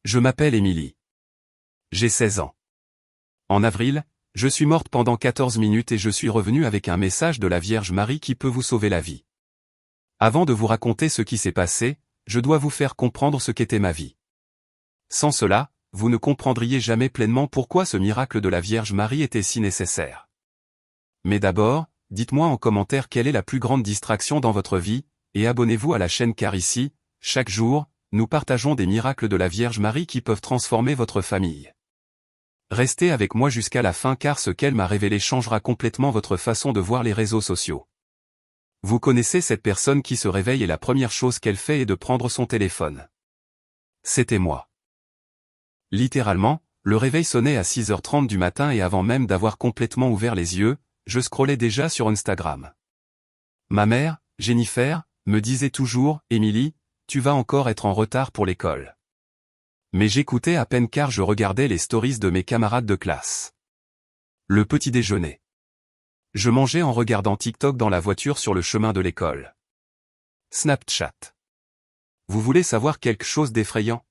Je m'appelle Émilie. J'ai 16 ans. En avril, je suis morte pendant 14 minutes et je suis revenue avec un message de la Vierge Marie qui peut vous sauver la vie. Avant de vous raconter ce qui s'est passé, je dois vous faire comprendre ce qu'était ma vie. Sans cela, vous ne comprendriez jamais pleinement pourquoi ce miracle de la Vierge Marie était si nécessaire. Mais d'abord, dites-moi en commentaire quelle est la plus grande distraction dans votre vie, et abonnez-vous à la chaîne car ici, chaque jour, nous partageons des miracles de la Vierge Marie qui peuvent transformer votre famille. Restez avec moi jusqu'à la fin car ce qu'elle m'a révélé changera complètement votre façon de voir les réseaux sociaux. Vous connaissez cette personne qui se réveille et la première chose qu'elle fait est de prendre son téléphone. C'était moi. Littéralement, le réveil sonnait à 6h30 du matin et avant même d'avoir complètement ouvert les yeux, je scrollais déjà sur Instagram. Ma mère, Jennifer, me disait toujours « Émilie, tu vas encore être en retard pour l'école. » Mais j'écoutais à peine car je regardais les stories de mes camarades de classe. Le petit déjeuner. Je mangeais en regardant TikTok dans la voiture sur le chemin de l'école. Snapchat. Vous voulez savoir quelque chose d'effrayant?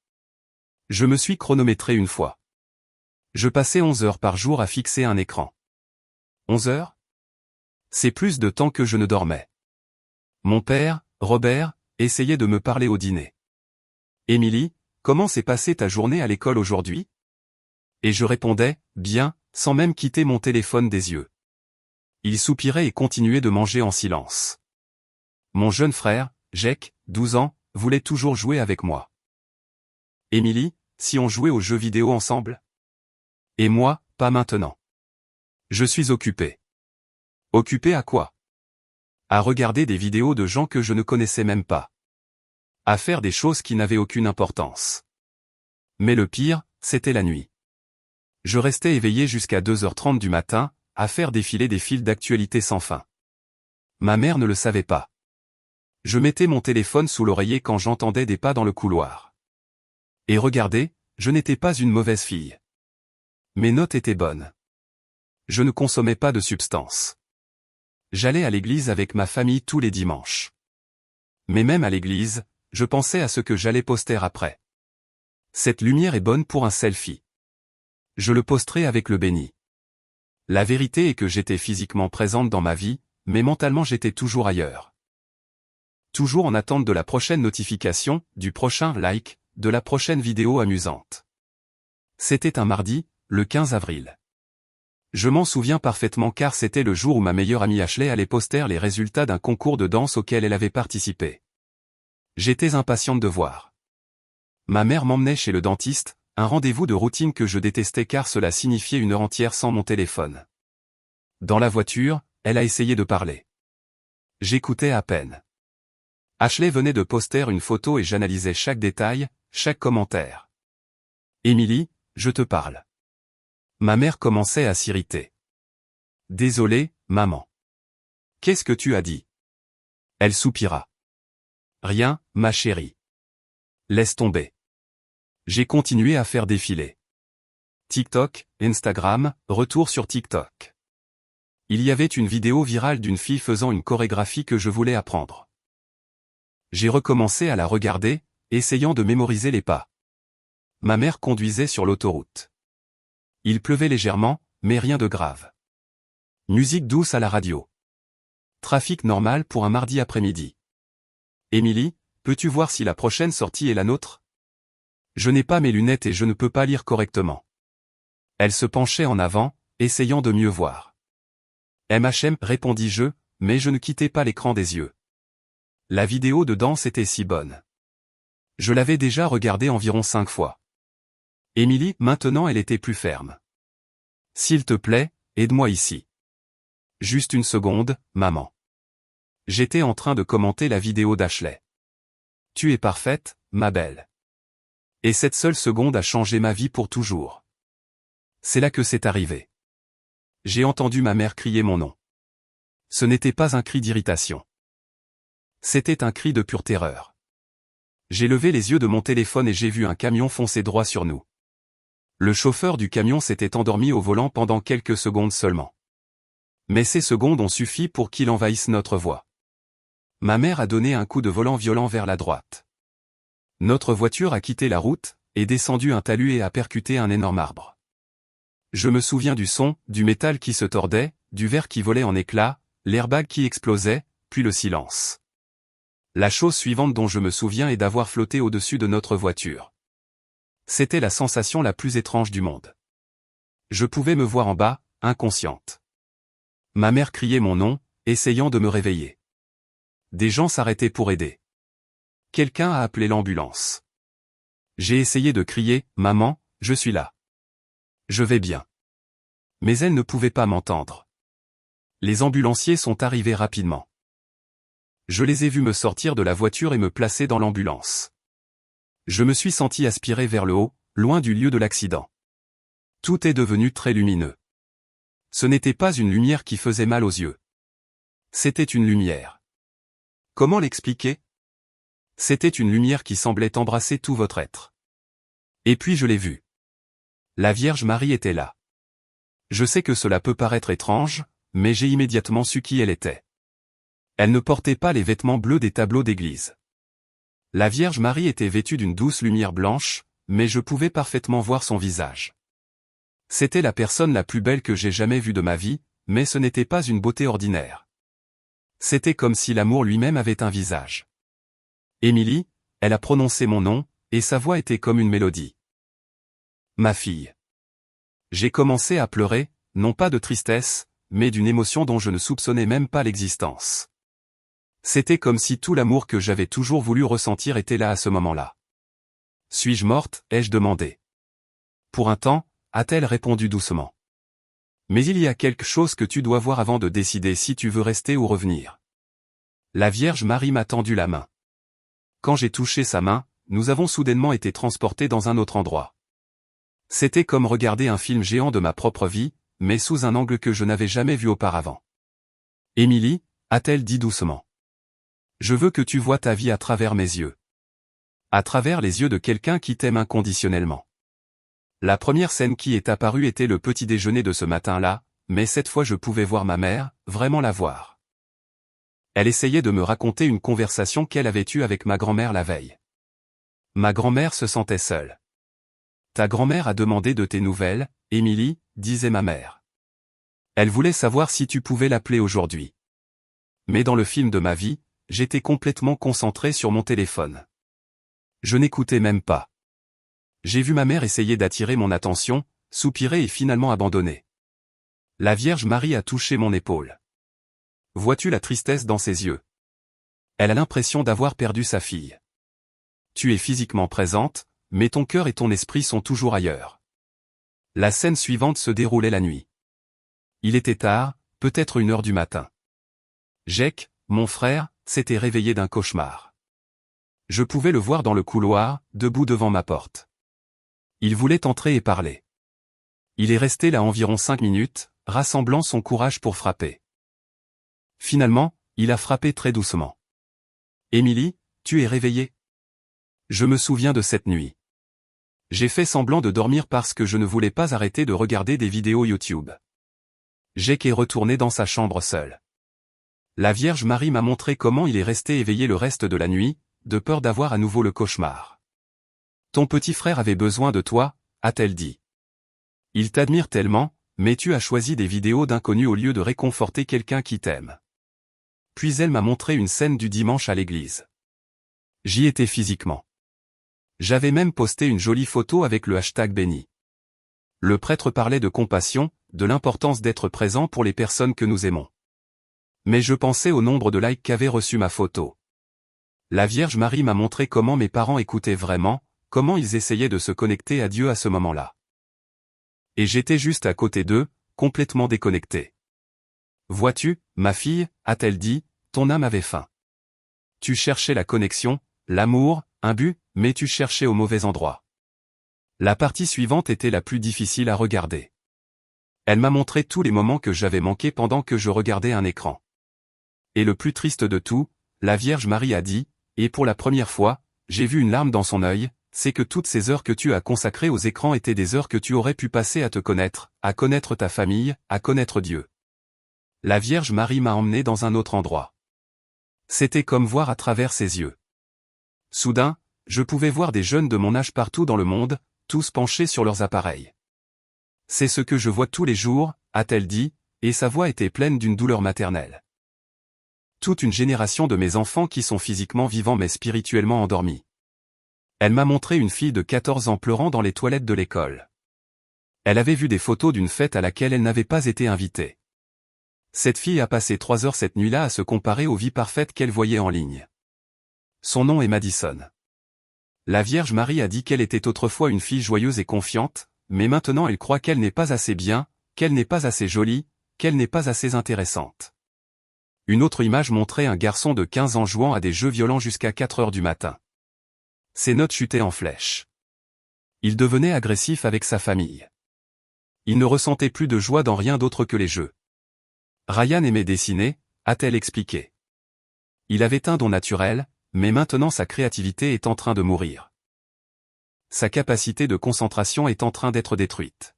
Je me suis chronométré une fois. Je passais 11 heures par jour à fixer un écran. 11 heures? C'est plus de temps que je ne dormais. Mon père, Robert, essayait de me parler au dîner. Émilie, comment s'est passée ta journée à l'école aujourd'hui? Et je répondais, bien, sans même quitter mon téléphone des yeux. Il soupirait et continuait de manger en silence. Mon jeune frère, Jake, 12 ans, voulait toujours jouer avec moi. Émilie, si on jouait aux jeux vidéo ensemble? Et moi, pas maintenant. Je suis occupé. Occupé à quoi? À regarder des vidéos de gens que je ne connaissais même pas. À faire des choses qui n'avaient aucune importance. Mais le pire, c'était la nuit. Je restais éveillé jusqu'à 2h30 du matin, à faire défiler des fils d'actualité sans fin. Ma mère ne le savait pas. Je mettais mon téléphone sous l'oreiller quand j'entendais des pas dans le couloir. Et regardez, je n'étais pas une mauvaise fille. Mes notes étaient bonnes. Je ne consommais pas de substances. J'allais à l'église avec ma famille tous les dimanches. Mais même à l'église, je pensais à ce que j'allais poster après. Cette lumière est bonne pour un selfie. Je le posterai avec le béni. La vérité est que j'étais physiquement présente dans ma vie, mais mentalement j'étais toujours ailleurs. Toujours en attente de la prochaine notification, du prochain like, de la prochaine vidéo amusante. C'était un mardi, le 15 avril. Je m'en souviens parfaitement car c'était le jour où ma meilleure amie Ashley allait poster les résultats d'un concours de danse auquel elle avait participé. J'étais impatiente de voir. Ma mère m'emmenait chez le dentiste, un rendez-vous de routine que je détestais car cela signifiait une heure entière sans mon téléphone. Dans la voiture, elle a essayé de parler. J'écoutais à peine. Ashley venait de poster une photo et j'analysais chaque détail, chaque commentaire. Émilie, je te parle. Ma mère commençait à s'irriter. Désolée, maman. Qu'est-ce que tu as dit? Elle soupira. Rien, ma chérie. Laisse tomber. J'ai continué à faire défiler. TikTok, Instagram, retour sur TikTok. Il y avait une vidéo virale d'une fille faisant une chorégraphie que je voulais apprendre. J'ai recommencé à la regarder, essayant de mémoriser les pas. Ma mère conduisait sur l'autoroute. Il pleuvait légèrement, mais rien de grave. Musique douce à la radio. Trafic normal pour un mardi après-midi. Émilie, peux-tu voir si la prochaine sortie est la nôtre? Je n'ai pas mes lunettes et je ne peux pas lire correctement. Elle se penchait en avant, essayant de mieux voir. MHM, répondis-je, mais je ne quittais pas l'écran des yeux. La vidéo de danse était si bonne. Je l'avais déjà regardée environ 5 fois. Émilie, maintenant elle était plus ferme. S'il te plaît, aide-moi ici. Juste une seconde, maman. J'étais en train de commenter la vidéo d'Ashley. Tu es parfaite, ma belle. Et cette seule seconde a changé ma vie pour toujours. C'est là que c'est arrivé. J'ai entendu ma mère crier mon nom. Ce n'était pas un cri d'irritation. C'était un cri de pure terreur. J'ai levé les yeux de mon téléphone et j'ai vu un camion foncer droit sur nous. Le chauffeur du camion s'était endormi au volant pendant quelques secondes seulement. Mais ces secondes ont suffi pour qu'il envahisse notre voie. Ma mère a donné un coup de volant violent vers la droite. Notre voiture a quitté la route, est descendu un talus et a percuté un énorme arbre. Je me souviens du son, du métal qui se tordait, du verre qui volait en éclats, l'airbag qui explosait, puis le silence. La chose suivante dont je me souviens est d'avoir flotté au-dessus de notre voiture. C'était la sensation la plus étrange du monde. Je pouvais me voir en bas, inconsciente. Ma mère criait mon nom, essayant de me réveiller. Des gens s'arrêtaient pour aider. Quelqu'un a appelé l'ambulance. J'ai essayé de crier « Maman, je suis là. Je vais bien. » Mais elle ne pouvait pas m'entendre. Les ambulanciers sont arrivés rapidement. Je les ai vus me sortir de la voiture et me placer dans l'ambulance. Je me suis senti aspiré vers le haut, loin du lieu de l'accident. Tout est devenu très lumineux. Ce n'était pas une lumière qui faisait mal aux yeux. C'était une lumière. Comment l'expliquer? C'était une lumière qui semblait embrasser tout votre être. Et puis je l'ai vue. La Vierge Marie était là. Je sais que cela peut paraître étrange, mais j'ai immédiatement su qui elle était. Elle ne portait pas les vêtements bleus des tableaux d'église. La Vierge Marie était vêtue d'une douce lumière blanche, mais je pouvais parfaitement voir son visage. C'était la personne la plus belle que j'ai jamais vue de ma vie, mais ce n'était pas une beauté ordinaire. C'était comme si l'amour lui-même avait un visage. Émilie, elle a prononcé mon nom, et sa voix était comme une mélodie. Ma fille. J'ai commencé à pleurer, non pas de tristesse, mais d'une émotion dont je ne soupçonnais même pas l'existence. C'était comme si tout l'amour que j'avais toujours voulu ressentir était là à ce moment-là. Suis-je morte, ai-je demandé. Pour un temps, a-t-elle répondu doucement. Mais il y a quelque chose que tu dois voir avant de décider si tu veux rester ou revenir. La Vierge Marie m'a tendu la main. Quand j'ai touché sa main, nous avons soudainement été transportés dans un autre endroit. C'était comme regarder un film géant de ma propre vie, mais sous un angle que je n'avais jamais vu auparavant. Émilie, a-t-elle dit doucement. Je veux que tu vois ta vie à travers mes yeux. À travers les yeux de quelqu'un qui t'aime inconditionnellement. La première scène qui est apparue était le petit déjeuner de ce matin-là, mais cette fois je pouvais voir ma mère, vraiment la voir. Elle essayait de me raconter une conversation qu'elle avait eue avec ma grand-mère la veille. Ma grand-mère se sentait seule. Ta grand-mère a demandé de tes nouvelles, Émilie, disait ma mère. Elle voulait savoir si tu pouvais l'appeler aujourd'hui. Mais dans le film de ma vie, j'étais complètement concentré sur mon téléphone. Je n'écoutais même pas. J'ai vu ma mère essayer d'attirer mon attention, soupirer et finalement abandonner. La Vierge Marie a touché mon épaule. Vois-tu la tristesse dans ses yeux? Elle a l'impression d'avoir perdu sa fille. Tu es physiquement présente, mais ton cœur et ton esprit sont toujours ailleurs. La scène suivante se déroulait la nuit. Il était tard, peut-être 1 heure du matin. Jake, mon frère, s'était réveillé d'un cauchemar. Je pouvais le voir dans le couloir, debout devant ma porte. Il voulait entrer et parler. Il est resté là environ 5 minutes, rassemblant son courage pour frapper. Finalement, il a frappé très doucement. Émilie, tu es réveillée? Je me souviens de cette nuit. J'ai fait semblant de dormir parce que je ne voulais pas arrêter de regarder des vidéos YouTube. Jake est retourné dans sa chambre seul. La Vierge Marie m'a montré comment il est resté éveillé le reste de la nuit, de peur d'avoir à nouveau le cauchemar. Ton petit frère avait besoin de toi, a-t-elle dit. Il t'admire tellement, mais tu as choisi des vidéos d'inconnus au lieu de réconforter quelqu'un qui t'aime. Puis elle m'a montré une scène du dimanche à l'église. J'y étais physiquement. J'avais même posté une jolie photo avec le hashtag béni. Le prêtre parlait de compassion, de l'importance d'être présent pour les personnes que nous aimons. Mais je pensais au nombre de likes qu'avait reçu ma photo. La Vierge Marie m'a montré comment mes parents écoutaient vraiment, comment ils essayaient de se connecter à Dieu à ce moment-là. Et j'étais juste à côté d'eux, complètement déconnecté. Vois-tu, ma fille, a-t-elle dit, ton âme avait faim. Tu cherchais la connexion, l'amour, un but, mais tu cherchais au mauvais endroit. La partie suivante était la plus difficile à regarder. Elle m'a montré tous les moments que j'avais manqués pendant que je regardais un écran. Et le plus triste de tout, la Vierge Marie a dit, et pour la première fois, j'ai vu une larme dans son œil, c'est que toutes ces heures que tu as consacrées aux écrans étaient des heures que tu aurais pu passer à te connaître, à connaître ta famille, à connaître Dieu. La Vierge Marie m'a emmené dans un autre endroit. C'était comme voir à travers ses yeux. Soudain, Je pouvais voir des jeunes de mon âge partout dans le monde, tous penchés sur leurs appareils. C'est ce que je vois tous les jours, a-t-elle dit, et sa voix était pleine d'une douleur maternelle. Toute une génération de mes enfants qui sont physiquement vivants mais spirituellement endormis. Elle m'a montré une fille de 14 ans pleurant dans les toilettes de l'école. Elle avait vu des photos d'une fête à laquelle elle n'avait pas été invitée. Cette fille a passé 3 heures cette nuit-là à se comparer aux vies parfaites qu'elle voyait en ligne. Son nom est Madison. La Vierge Marie a dit qu'elle était autrefois une fille joyeuse et confiante, mais maintenant elle croit qu'elle n'est pas assez bien, qu'elle n'est pas assez jolie, qu'elle n'est pas assez intéressante. Une autre image montrait un garçon de 15 ans jouant à des jeux violents jusqu'à 4 heures du matin. Ses notes chutaient en flèche. Il devenait agressif avec sa famille. Il ne ressentait plus de joie dans rien d'autre que les jeux. Ryan aimait dessiner, a-t-elle expliqué. Il avait un don naturel, mais maintenant sa créativité est en train de mourir. Sa capacité de concentration est en train d'être détruite.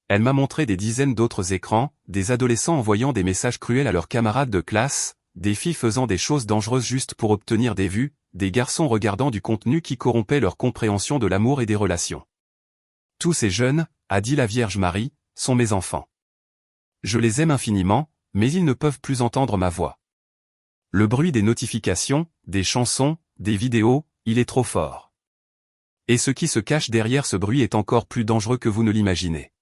Elle m'a montré des dizaines d'autres écrans, des adolescents envoyant des messages cruels à leurs camarades de classe, des filles faisant des choses dangereuses juste pour obtenir des vues, des garçons regardant du contenu qui corrompait leur compréhension de l'amour et des relations. Tous ces jeunes, a dit la Vierge Marie, sont mes enfants. Je les aime infiniment, mais ils ne peuvent plus entendre ma voix. Le bruit des notifications, des chansons, des vidéos, il est trop fort. Et ce qui se cache derrière ce bruit est encore plus dangereux que vous ne l'imaginez.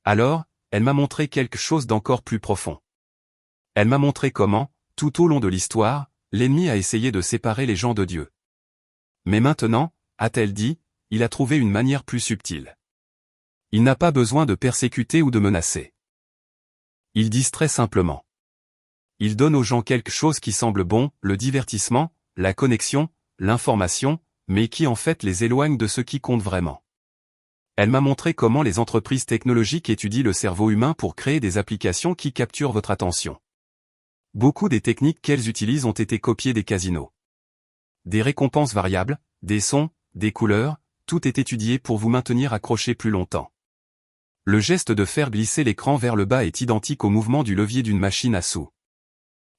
Alors, elle m'a montré quelque chose d'encore plus profond. Elle m'a montré comment, tout au long de l'histoire, l'ennemi a essayé de séparer les gens de Dieu. Mais maintenant, a-t-elle dit, il a trouvé une manière plus subtile. Il n'a pas besoin de persécuter ou de menacer. Il distrait simplement. Il donne aux gens quelque chose qui semble bon, le divertissement, la connexion, l'information, mais qui en fait les éloigne de ce qui compte vraiment. Elle m'a montré comment les entreprises technologiques étudient le cerveau humain pour créer des applications qui capturent votre attention. Beaucoup des techniques qu'elles utilisent ont été copiées des casinos. Des récompenses variables, des sons, des couleurs, tout est étudié pour vous maintenir accroché plus longtemps. Le geste de faire glisser l'écran vers le bas est identique au mouvement du levier d'une machine à sous.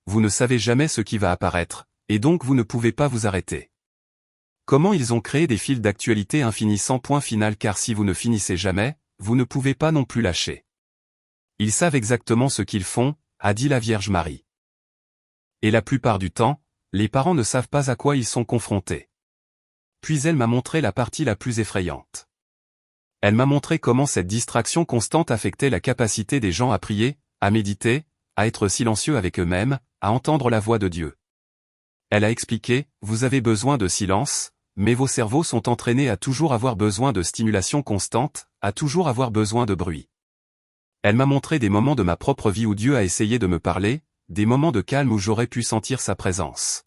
Vous ne savez jamais ce qui va apparaître, et donc vous ne pouvez pas vous arrêter. Comment ils ont créé des fils d'actualité infinis sans point final car si vous ne finissez jamais, vous ne pouvez pas non plus lâcher. Ils savent exactement ce qu'ils font, a dit la Vierge Marie. Et la plupart du temps, les parents ne savent pas à quoi ils sont confrontés. Puis elle m'a montré la partie la plus effrayante. Elle m'a montré comment cette distraction constante affectait la capacité des gens à prier, à méditer, à être silencieux avec eux-mêmes, à entendre la voix de Dieu. Elle a expliqué, vous avez besoin de silence, mais vos cerveaux sont entraînés à toujours avoir besoin de stimulation constante, à toujours avoir besoin de bruit. Elle m'a montré des moments de ma propre vie où Dieu a essayé de me parler, des moments de calme où j'aurais pu sentir sa présence.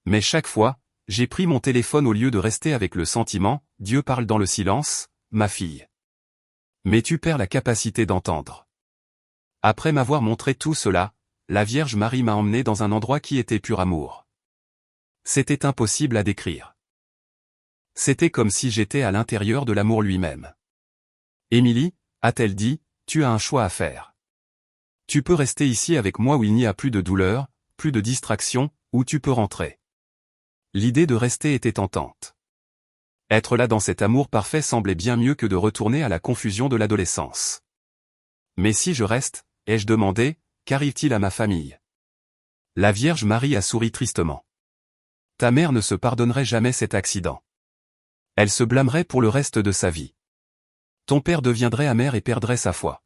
Mais chaque fois, j'ai pris mon téléphone au lieu de rester avec le sentiment, Dieu parle dans le silence, ma fille. Mais tu perds la capacité d'entendre. Après m'avoir montré tout cela, la Vierge Marie m'a emmené dans un endroit qui était pur amour. C'était impossible à décrire. C'était comme si j'étais à l'intérieur de l'amour lui-même. Émilie, a-t-elle dit, tu as un choix à faire. Tu peux rester ici avec moi où il n'y a plus de douleur, plus de distraction, ou tu peux rentrer. L'idée de rester était tentante. Être là dans cet amour parfait semblait bien mieux que de retourner à la confusion de l'adolescence. Mais si je reste, ai-je demandé, qu'arrive-t-il à ma famille? La Vierge Marie a souri tristement. Ta mère ne se pardonnerait jamais cet accident. Elle se blâmerait pour le reste de sa vie. Ton père deviendrait amer et perdrait sa foi.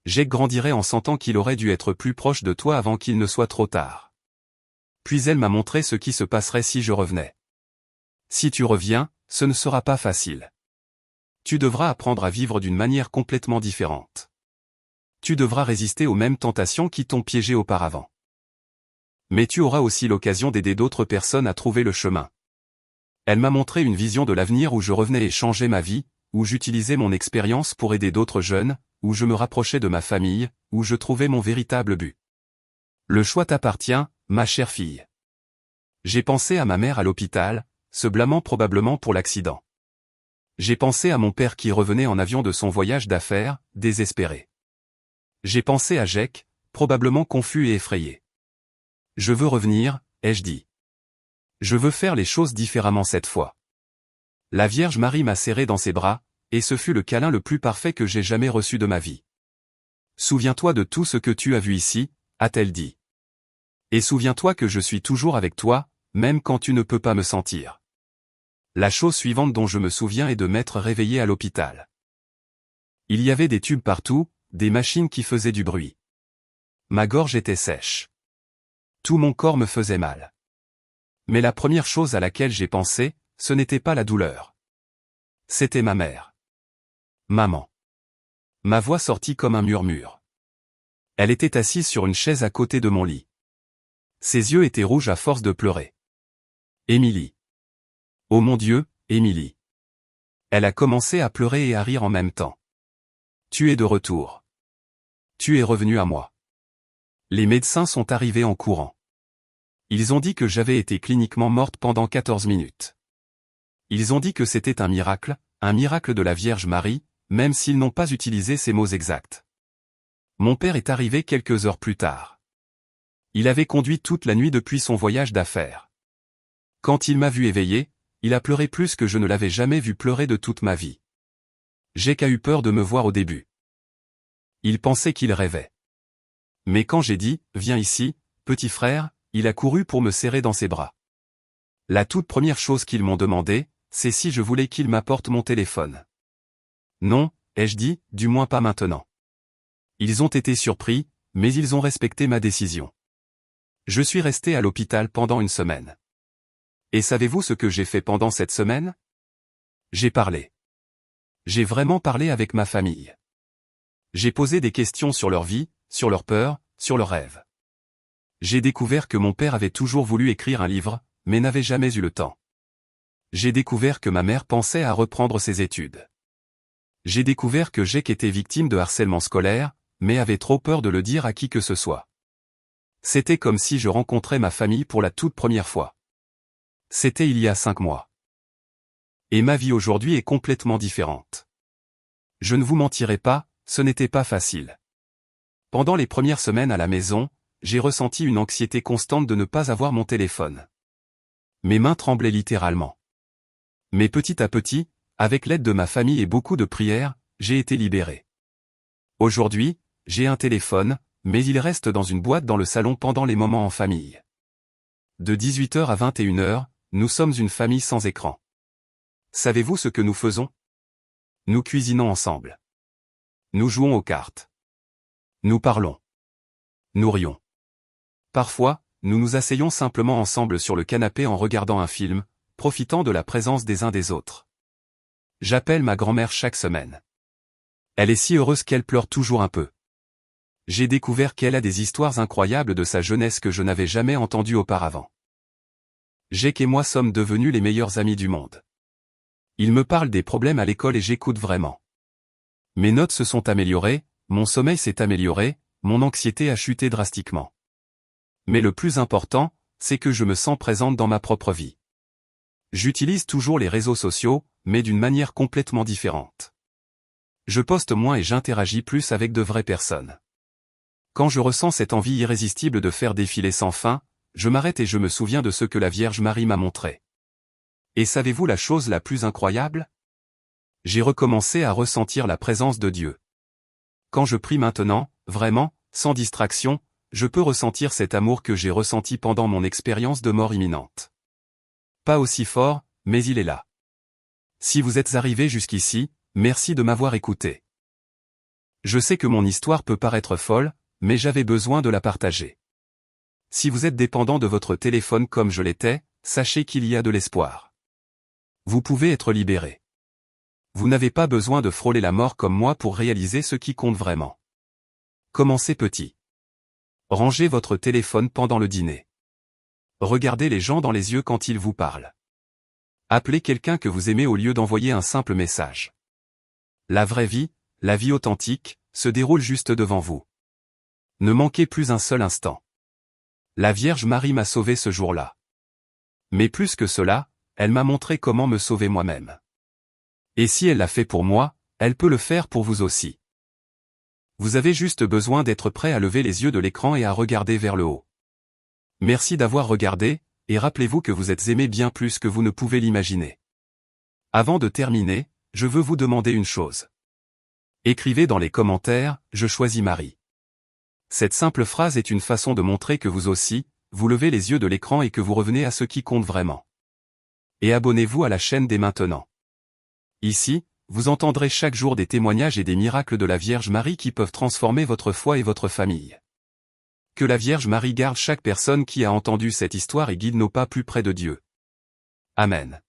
Jake grandirait en sentant qu'il aurait dû être plus proche de toi avant qu'il ne soit trop tard. Puis elle m'a montré ce qui se passerait si je revenais. Si tu reviens, ce ne sera pas facile. Tu devras apprendre à vivre d'une manière complètement différente. Tu devras résister aux mêmes tentations qui t'ont piégé auparavant. Mais tu auras aussi l'occasion d'aider d'autres personnes à trouver le chemin. Elle m'a montré une vision de l'avenir où je revenais et changeais ma vie, où j'utilisais mon expérience pour aider d'autres jeunes, où je me rapprochais de ma famille, où je trouvais mon véritable but. Le choix t'appartient, ma chère fille. J'ai pensé à ma mère à l'hôpital, se blâmant probablement pour l'accident. J'ai pensé à mon père qui revenait en avion de son voyage d'affaires, désespéré. J'ai pensé à Jake, probablement confus et effrayé. Je veux revenir, ai-je dit. Je veux faire les choses différemment cette fois. La Vierge Marie m'a serré dans ses bras, et ce fut le câlin le plus parfait que j'ai jamais reçu de ma vie. Souviens-toi de tout ce que tu as vu ici, a-t-elle dit. Et souviens-toi que je suis toujours avec toi, même quand tu ne peux pas me sentir. La chose suivante dont je me souviens est de m'être réveillé à l'hôpital. Il y avait des tubes partout, des machines qui faisaient du bruit. Ma gorge était sèche. Tout mon corps me faisait mal. Mais la première chose à laquelle j'ai pensé, ce n'était pas la douleur. C'était ma mère. Maman. Ma voix sortit comme un murmure. Elle était assise sur une chaise à côté de mon lit. Ses yeux étaient rouges à force de pleurer. Émilie. Oh mon Dieu, Émilie. Elle a commencé à pleurer et à rire en même temps. Tu es de retour. Tu es revenue à moi. Les médecins sont arrivés en courant. Ils ont dit que j'avais été cliniquement morte pendant 14 minutes. Ils ont dit que c'était un miracle de la Vierge Marie, même s'ils n'ont pas utilisé ces mots exacts. Mon père est arrivé quelques heures plus tard. Il avait conduit toute la nuit depuis son voyage d'affaires. Quand il m'a vu éveillé, il a pleuré plus que je ne l'avais jamais vu pleurer de toute ma vie. J'ai eu peur de me voir au début. Il pensait qu'il rêvait. Mais quand j'ai dit « Viens ici, petit frère », il a couru pour me serrer dans ses bras. La toute première chose qu'ils m'ont demandé, c'est si je voulais qu'ils m'apportent mon téléphone. Non, ai-je dit, du moins pas maintenant. Ils ont été surpris, mais ils ont respecté ma décision. Je suis resté à l'hôpital pendant une semaine. Et savez-vous ce que j'ai fait pendant cette semaine? J'ai parlé. J'ai vraiment parlé avec ma famille. J'ai posé des questions sur leur vie, sur leurs peurs, sur leurs rêves. J'ai découvert que mon père avait toujours voulu écrire un livre, mais n'avait jamais eu le temps. J'ai découvert que ma mère pensait à reprendre ses études. J'ai découvert que Jake était victime de harcèlement scolaire, mais avait trop peur de le dire à qui que ce soit. C'était comme si je rencontrais ma famille pour la toute première fois. C'était il y a 5 mois. Et ma vie aujourd'hui est complètement différente. Je ne vous mentirai pas, ce n'était pas facile. Pendant les premières semaines à la maison, j'ai ressenti une anxiété constante de ne pas avoir mon téléphone. Mes mains tremblaient littéralement. Mais petit à petit, avec l'aide de ma famille et beaucoup de prières, j'ai été libéré. Aujourd'hui, j'ai un téléphone, mais il reste dans une boîte dans le salon pendant les moments en famille. De 18h à 21h, nous sommes une famille sans écran. Savez-vous ce que nous faisons? Nous cuisinons ensemble. Nous jouons aux cartes. Nous parlons. Nous rions. Parfois, nous nous asseyons simplement ensemble sur le canapé en regardant un film, profitant de la présence des uns des autres. J'appelle ma grand-mère chaque semaine. Elle est si heureuse qu'elle pleure toujours un peu. J'ai découvert qu'elle a des histoires incroyables de sa jeunesse que je n'avais jamais entendues auparavant. Jake et moi sommes devenus les meilleurs amis du monde. Il me parle des problèmes à l'école et j'écoute vraiment. Mes notes se sont améliorées, mon sommeil s'est amélioré, mon anxiété a chuté drastiquement. Mais le plus important, c'est que je me sens présente dans ma propre vie. J'utilise toujours les réseaux sociaux, mais d'une manière complètement différente. Je poste moins et j'interagis plus avec de vraies personnes. Quand je ressens cette envie irrésistible de faire défiler sans fin, je m'arrête et je me souviens de ce que la Vierge Marie m'a montré. Et savez-vous la chose la plus incroyable? J'ai recommencé à ressentir la présence de Dieu. Quand je prie maintenant, vraiment, sans distraction, je peux ressentir cet amour que j'ai ressenti pendant mon expérience de mort imminente. Pas aussi fort, mais il est là. Si vous êtes arrivé jusqu'ici, merci de m'avoir écouté. Je sais que mon histoire peut paraître folle, mais j'avais besoin de la partager. Si vous êtes dépendant de votre téléphone comme je l'étais, sachez qu'il y a de l'espoir. Vous pouvez être libéré. Vous n'avez pas besoin de frôler la mort comme moi pour réaliser ce qui compte vraiment. Commencez petit. Rangez votre téléphone pendant le dîner. Regardez les gens dans les yeux quand ils vous parlent. Appelez quelqu'un que vous aimez au lieu d'envoyer un simple message. La vraie vie, la vie authentique, se déroule juste devant vous. Ne manquez plus un seul instant. La Vierge Marie m'a sauvé ce jour-là. Mais plus que cela, elle m'a montré comment me sauver moi-même. Et si elle l'a fait pour moi, elle peut le faire pour vous aussi. Vous avez juste besoin d'être prêt à lever les yeux de l'écran et à regarder vers le haut. Merci d'avoir regardé, et rappelez-vous que vous êtes aimé bien plus que vous ne pouvez l'imaginer. Avant de terminer, je veux vous demander une chose. Écrivez dans les commentaires « Je choisis Marie ». Cette simple phrase est une façon de montrer que vous aussi, vous levez les yeux de l'écran et que vous revenez à ce qui compte vraiment. Et abonnez-vous à la chaîne dès maintenant. Ici, vous entendrez chaque jour des témoignages et des miracles de la Vierge Marie qui peuvent transformer votre foi et votre famille. Que la Vierge Marie garde chaque personne qui a entendu cette histoire et guide nos pas plus près de Dieu. Amen.